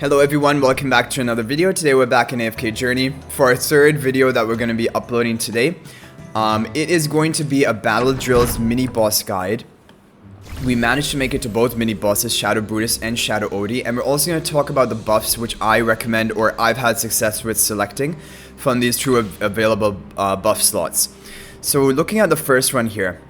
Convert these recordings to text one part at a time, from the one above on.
Hello everyone, welcome back to another video. Today we're back in AFK Journey for our third video that we're going to be uploading today. It is going to be a Battle Drills mini boss guide. We managed to make it to both mini bosses, Shadow Brutus and Shadow Odie, and we're also going to talk about the buffs which I recommend or I've had success with selecting from these two available buff slots. So looking at the first one here,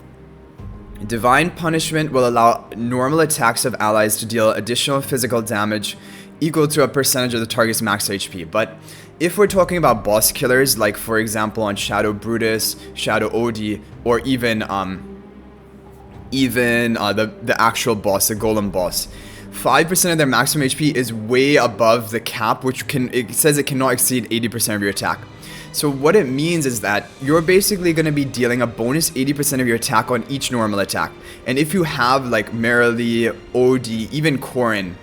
Divine Punishment will allow normal attacks of allies to deal additional physical damage equal to a percentage of the target's max HP. But if we're talking about boss killers, like for example on Shadow Brutus, Shadow Odie, or even the actual boss, the Golem boss, 5% of their maximum HP is way above the cap, which it says it cannot exceed 80% of your attack. So what it means is that you're basically going to be dealing a bonus 80% of your attack on each normal attack. And if you have like Merrily, Odie, even Corrin,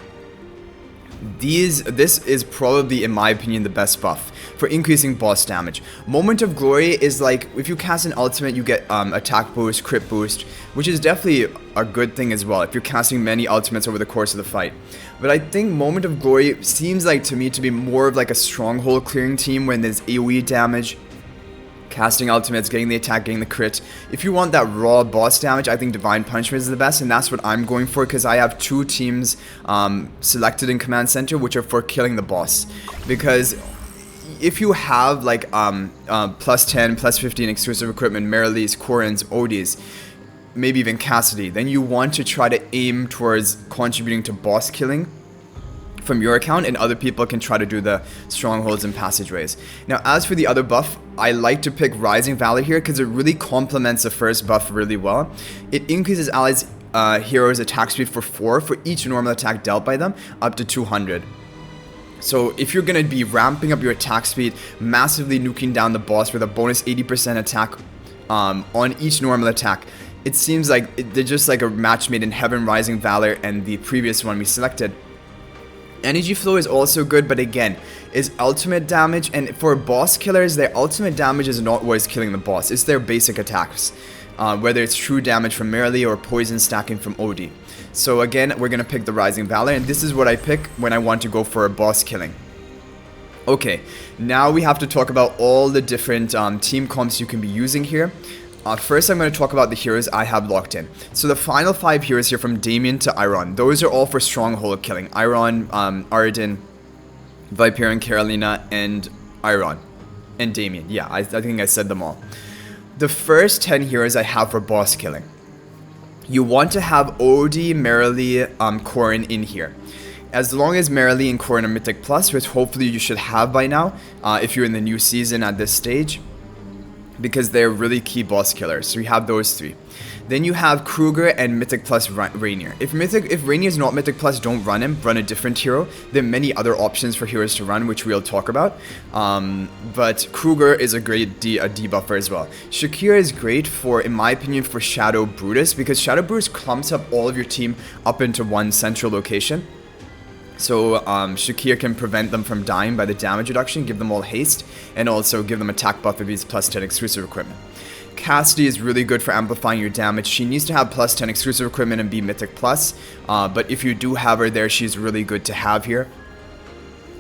this is probably, in my opinion, the best buff for increasing boss damage. Moment of Glory is like, if you cast an ultimate, you get attack boost, crit boost, which is definitely a good thing as well if you're casting many ultimates over the course of the fight. But I think Moment of Glory seems like to me to be more of like a stronghold clearing team when there's AoE damage, casting ultimates, getting the attack, getting the crit. If you want that raw boss damage, I think Divine Punishment is the best, and that's what I'm going for because I have two teams selected in Command Center which are for killing the boss. Because if you have like plus 10, plus 15 exclusive equipment, Merrily's, Corrin's, Odie's, maybe even Cassidy, then you want to try to aim towards contributing to boss killing from your account, and other people can try to do the strongholds and passageways. Now, as for the other buff, I like to pick Rising Valor here because it really complements the first buff really well. It increases allies' heroes' attack speed for 4 for each normal attack dealt by them, up to 200. So if you're going to be ramping up your attack speed, massively nuking down the boss with a bonus 80% attack on each normal attack, it seems like they're just like a match made in heaven, Rising Valor, and the previous one we selected. Energy Flow is also good, but again, is ultimate damage, and for boss killers, their ultimate damage is not what is killing the boss, it's their basic attacks, whether it's true damage from Merrily or poison stacking from Odie. So again, we're going to pick the Rising Valor, and this is what I pick when I want to go for a boss killing. Okay, now we have to talk about all the different team comps you can be using here. First, I'm going to talk about the heroes I have locked in. So the final 5 heroes here from Damien to Iron, those are all for stronghold killing. Iron, Arden, Viperian, Carolina, and Iron. And Damien. Yeah, I think I said them all. The first 10 heroes I have for boss killing. You want to have Odie, Merrily, Corrin in here. As long as Merrily and Corrin are Mythic Plus, which hopefully you should have by now, if you're in the new season at this stage, because they're really key boss killers. So you have those 3. Then you have Kruger and Mythic Plus Rainier. If Rainier is not Mythic Plus, don't run him. Run a different hero. There are many other options for heroes to run, which we'll talk about. But Kruger is a great debuffer as well. Shakir is great for, in my opinion, for Shadow Brutus, because Shadow Brutus clumps up all of your team up into one central location. So Shakir can prevent them from dying by the damage reduction, give them all haste, and also give them attack buff if he's plus 10 exclusive equipment. Cassidy is really good for amplifying your damage. She needs to have plus 10 exclusive equipment and be Mythic Plus, but if you do have her there, she's really good to have here.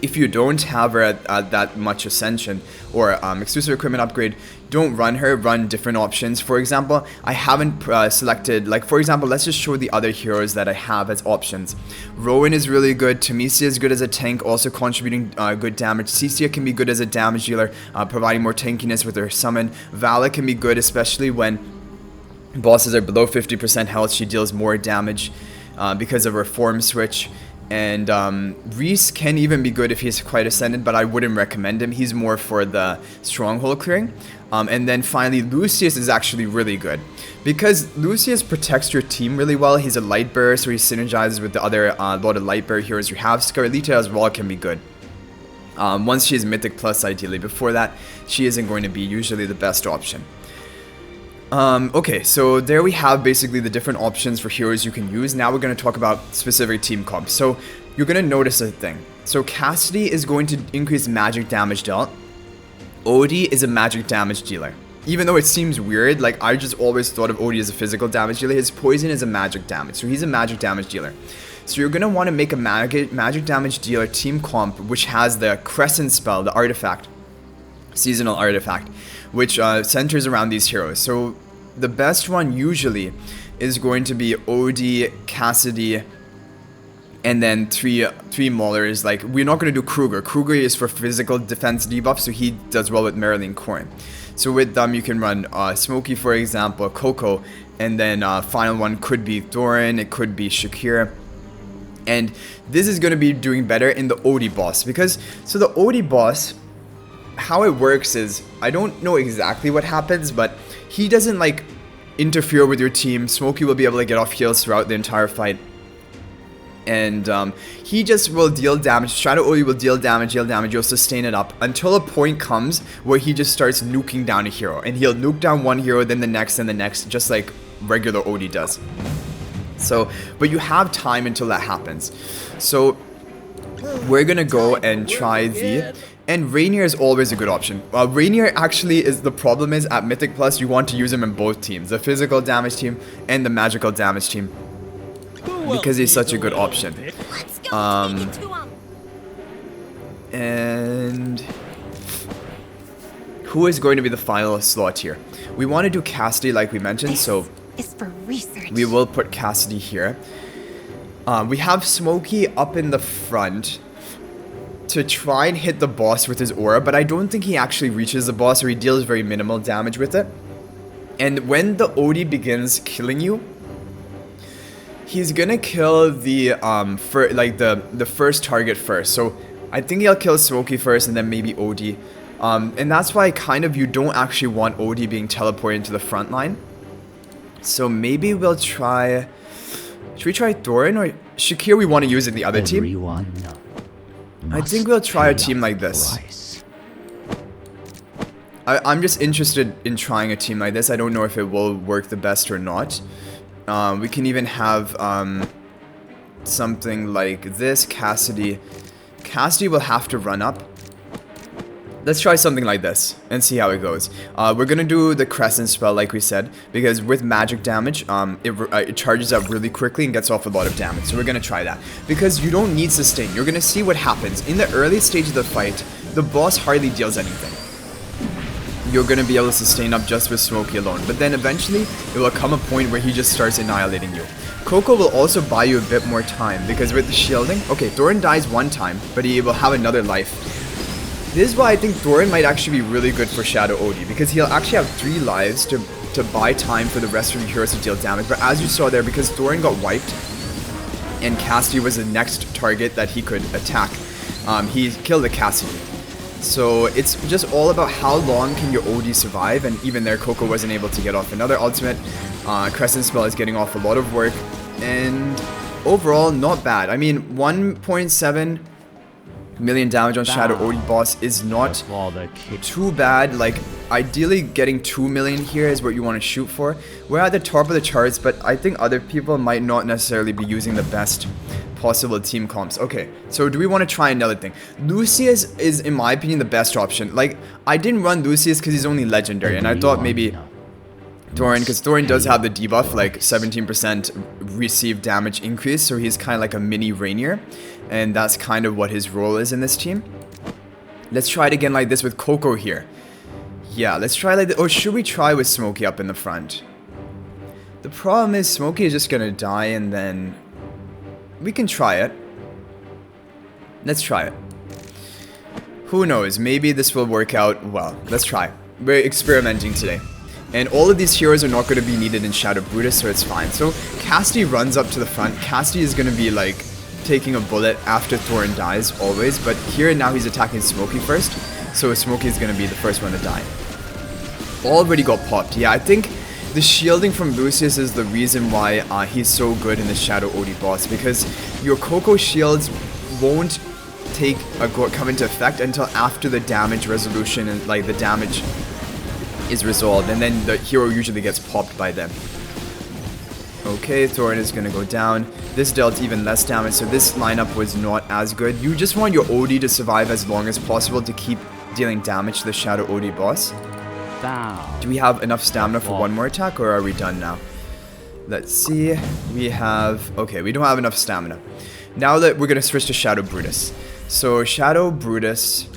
If you don't have her at that much Ascension or exclusive equipment upgrade, don't run her, run different options. For example, I haven't selected, like for example, let's just show the other heroes that I have as options. Rowan is really good, Tamisia is good as a tank, also contributing good damage. Cecia can be good as a damage dealer, providing more tankiness with her summon. Vala can be good, especially when bosses are below 50% health, she deals more damage because of her form switch. And Reese can even be good if he's quite ascended, but I wouldn't recommend him. He's more for the stronghold clearing. And then finally, Lucius is actually really good because Lucius protects your team really well. He's a light bearer, so he synergizes with the other lot of light bearer heroes you have. Scarlita as well can be good. Once she's Mythic Plus, ideally. Before that, she isn't going to be usually the best option. Okay, so there we have basically the different options for heroes you can use. Now we're going to talk about specific team comps. So you're going to notice a thing. So Cassidy is going to increase magic damage dealt. Odie is a magic damage dealer. Even though it seems weird, like I just always thought of Odie as a physical damage dealer, his poison is a magic damage. So he's a magic damage dealer. So you're going to want to make a magic damage dealer team comp which has the Crescent spell, the artifact, seasonal artifact, which centers around these heroes. So the best one usually is going to be Odie, Cassidy, and then three Maulers. Like, we're not going to do Kruger. Kruger is for physical defense debuff, so he does well with Marilyn Corn. So with them, you can run Smokey, for example, Coco, and then final one could be Thorin, it could be Shakir. And this is going to be doing better in the Odie boss, because, so the Odie boss, how it works is, I don't know exactly what happens, but he doesn't, like, interfere with your team. Smokey will be able to get off heals throughout the entire fight. And he just will deal damage. Shadow Odie will deal damage, you'll sustain it up until a point comes where he just starts nuking down a hero. And he'll nuke down one hero, then the next, and the next, just like regular Odie does. So, but you have time until that happens. So, we're gonna go and try the... And Rainier is always a good option. Rainier actually is, the problem is, at Mythic Plus, you want to use him in both teams. The physical damage team and the magical damage team. Because he's such a good option. And who is going to be the final slot here? We want to do Cassidy like we mentioned, so we will put Cassidy here. We have Smokey up in the front to try and hit the boss with his aura, but I don't think he actually reaches the boss, or he deals very minimal damage with it. And when the Odie begins killing you, he's gonna kill the the first target first. So I think he'll kill Smokey first and then maybe Odie. And that's why kind of you don't actually want Odie being teleported into the front line. So maybe we'll try... Should we try Thorin or Shakir? We want to use in the other team. I think we'll try a team like this. I'm just interested in trying a team like this. I don't know if it will work the best or not. We can even have something like this. Cassidy will have to run up. Let's try something like this and see how it goes. We're gonna do the Crescent spell like we said, because with magic damage, it charges up really quickly and gets off a lot of damage. So we're gonna try that, because you don't need sustain. You're gonna see what happens in the early stage of the fight. The boss hardly deals anything. You're gonna be able to sustain up just with Smokey alone, but then eventually it will come a point where he just starts annihilating you. Coco will also buy you a bit more time, because with the shielding, okay, Thorin dies one time, but he will have another life. This is why I think Thorin might actually be really good for Shadow Odie, because he'll actually have 3 lives to buy time for the rest of the heroes to deal damage. But as you saw there, because Thorin got wiped and Cassidy was the next target that he could attack, he killed the Cassidy. So it's just all about how long can your Odie survive, and even there Coco wasn't able to get off another ultimate. Crescent spell is getting off a lot of work, and overall not bad. I mean, 1.7 million damage on Shadow Odie boss is not too bad. Like, ideally getting 2 million here is what you want to shoot for. We're at the top of the charts, but I think other people might not necessarily be using the best possible team comps. Okay, so do we want to try another thing? Lucius is, in my opinion, the best option. Like, I didn't run Lucius because he's only legendary, and I thought maybe Thorin, because Thorin does have the debuff, like 17% received damage increase, so he's kind of like a mini Rainier, and that's kind of what his role is in this team. Let's try it again like this with Coco here. Yeah, let's try like this. Or should we try with Smokey up in the front? The problem is Smokey is just gonna die, and then we can try it. Let's try it. Who knows, maybe this will work out well. Let's try. We're experimenting today. And all of these heroes are not going to be needed in Shadow Brutus, so it's fine. So Cassidy runs up to the front. Cassidy is going to be like taking a bullet after Thorin dies always, but here now he's attacking Smokey first, so Smokey is going to be the first one to die. Already got popped. Yeah, I think the shielding from Lucius is the reason why he's so good in the Shadow Odie boss, because your Coco shields won't come into effect until after the damage resolution and like the damage is resolved, and then the hero usually gets popped by them. Okay, Thorin is gonna go down. This dealt even less damage, so this lineup was not as good. You just want your Odie to survive as long as possible to keep dealing damage to the Shadow Odie boss. Do we have enough stamina for one more attack, or are we done now? Let's see. We have... Okay, we don't have enough stamina. Now that we're going to switch to Shadow Brutus. So Shadow Brutus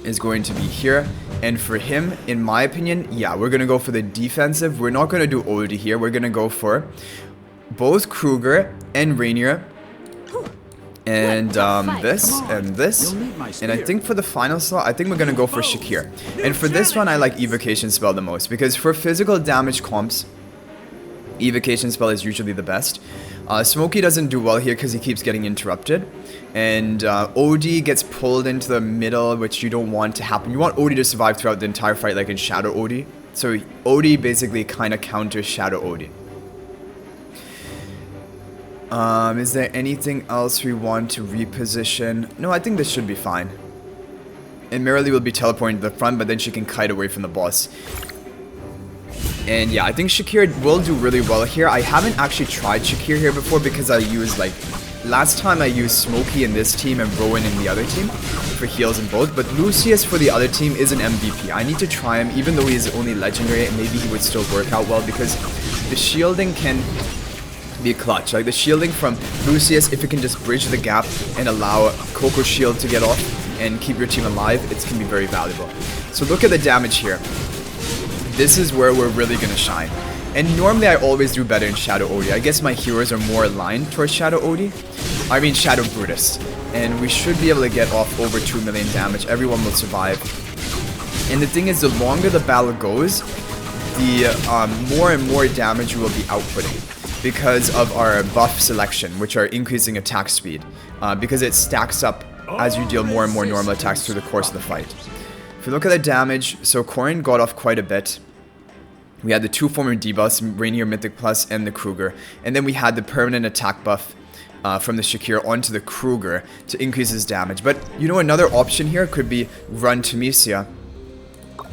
is going to be here. And for him, in my opinion, yeah, we're going to go for the defensive. We're not going to do Odie here. We're going to go for both Kruger and Rainier. And this and this. And I think for the final slot, I think we're going to go for Shakir. And for this one, I like Evocation Spell the most. Because for physical damage comps, Evocation Spell is usually the best. Smokey doesn't do well here because he keeps getting interrupted. And Odie gets pulled into the middle, which you don't want to happen. You want Odie to survive throughout the entire fight, like in Shadow Odie. So Odie basically kind of counters Shadow Odie. Is there anything else we want to reposition? No, I think this should be fine. And Merrily will be teleporting to the front, but then she can kite away from the boss. And yeah, I think Shakir will do really well here. I haven't actually tried Shakir here before because I used like... Last time I used Smokey in this team and Rowan in the other team for heals in both. But Lucius for the other team is an MVP. I need to try him even though he is only legendary. Maybe he would still work out well because the shielding can be clutch. Like the shielding from Lucius, if it can just bridge the gap and allow Coco's shield to get off and keep your team alive, it can be very valuable. So look at the damage here. This is where we're really going to shine. And normally I always do better in Shadow Odie. I guess my heroes are more aligned towards Shadow Odie. I mean Shadow Brutus. And we should be able to get off over 2 million damage. Everyone will survive. And the thing is, the longer the battle goes, the more and more damage we will be outputting. Because of our buff selection, which are increasing attack speed. Because it stacks up as you deal more and more normal attacks through the course of the fight. If you look at the damage, so Corrin got off quite a bit. We had the 2 former debuffs, Rainier Mythic Plus and the Kruger. And then we had the permanent attack buff from the Shakir onto the Kruger to increase his damage. But, you know, another option here could be run Temesia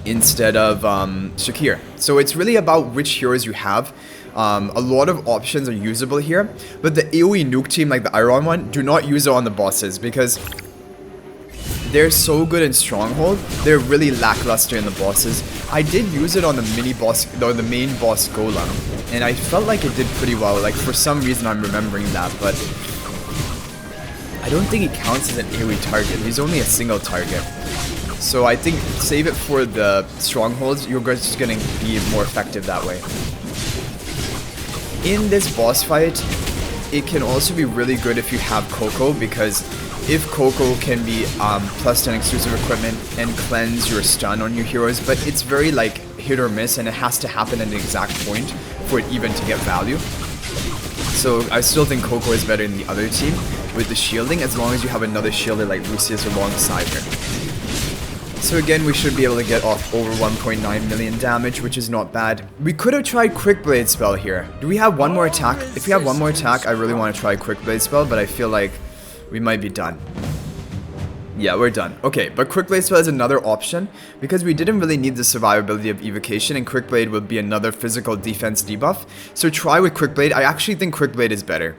instead of Shakir. So it's really about which heroes you have. A lot of options are usable here. But the AoE nuke team, like the Iron one, do not use it on the bosses because... they're so good in Stronghold, they're really lackluster in the bosses. I did use it on the mini boss, or the main boss Golem, and I felt like it did pretty well. Like for some reason I'm remembering that, but I don't think he counts as an AoE target. He's only a single target. So I think save it for the Strongholds, you're just gonna be more effective that way. In this boss fight, it can also be really good if you have Coco, because if Coco can be plus 10 exclusive equipment and cleanse your stun on your heroes, but it's very like hit or miss and it has to happen at an exact point for it even to get value. So I still think Coco is better in the other team with the shielding as long as you have another shielder like Lucius alongside her. So again, we should be able to get off over 1.9 million damage, which is not bad. We could have tried Quick Blade spell here. Do we have one more attack? If we have one more attack, I really want to try Quick Blade spell, but I feel like we might be done. Yeah, we're done. Okay, but Quick Blade spell is another option because we didn't really need the survivability of Evocation, and Quick Blade will be another physical defense debuff. So try with Quick Blade. I actually think Quick Blade is better.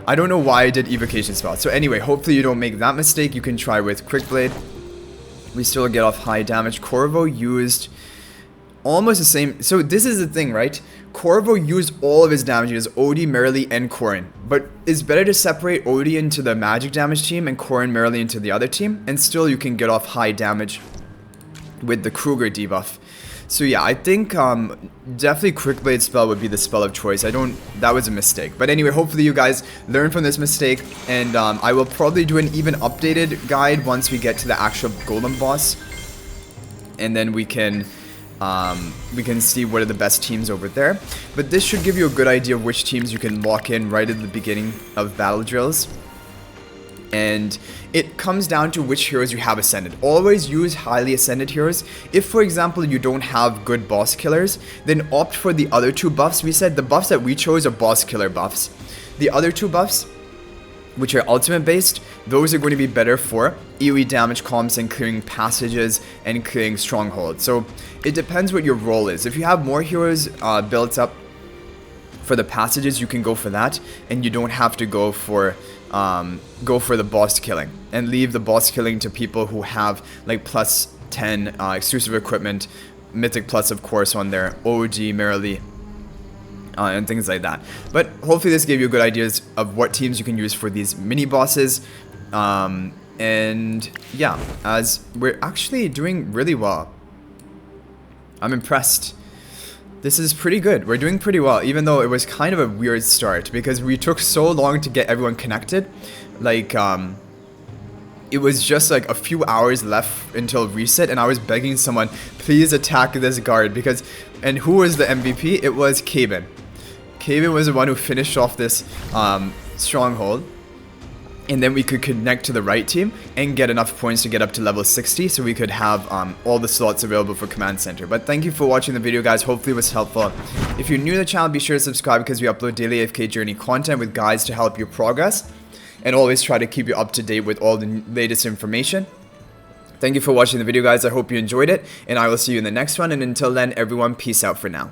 I don't know why I did Evocation spell. So anyway, hopefully you don't make that mistake. You can try with Quick Blade. We still get off high damage. Corvo used almost the same. So this is the thing, right? Corvo used all of his damages, Odie, Merrily, and Corrin. But it's better to separate Odie into the magic damage team and Corrin, Merrily into the other team. And still you can get off high damage with the Kruger debuff. So yeah, I think definitely Quick Blade spell would be the spell of choice. That was a mistake. But anyway, hopefully you guys learn from this mistake. And I will probably do an even updated guide once we get to the actual Golem boss. And then we can see what are the best teams over there. But this should give you a good idea of which teams you can lock in right at the beginning of battle drills. And it comes down to which heroes you have ascended. Always use highly ascended heroes. If, for example, you don't have good boss killers, then opt for the other 2 buffs. We said the buffs that we chose are boss killer buffs. The other 2 buffs, which are ultimate based, those are going to be better for AoE damage comps and clearing passages and clearing strongholds. So it depends what your role is. If you have more heroes built up for the passages, you can go for that, and you don't have to go for the boss killing and leave the boss killing to people who have like plus 10 exclusive equipment, Mythic Plus of course on there, Odie, Merrily, and things like that. But hopefully this gave you good ideas of what teams you can use for these mini bosses. And yeah, as we're actually doing really well. I'm impressed. This is pretty good. We're doing pretty well, even though it was kind of a weird start because we took so long to get everyone connected. Like, it was just like a few hours left until reset, and I was begging someone, please attack this guard because, and who was the MVP? It was Kaven. Kaven was the one who finished off this stronghold. And then we could connect to the right team and get enough points to get up to level 60 so we could have all the slots available for command center. But thank you for watching the video, guys. Hopefully it was helpful. If you're new to the channel, be sure to subscribe because we upload daily AFK journey content with guides to help you progress, and always try to keep you up to date with all the latest information. Thank you for watching the video, guys. I hope you enjoyed it, and I will see you in the next one. And until then, everyone, peace out for now.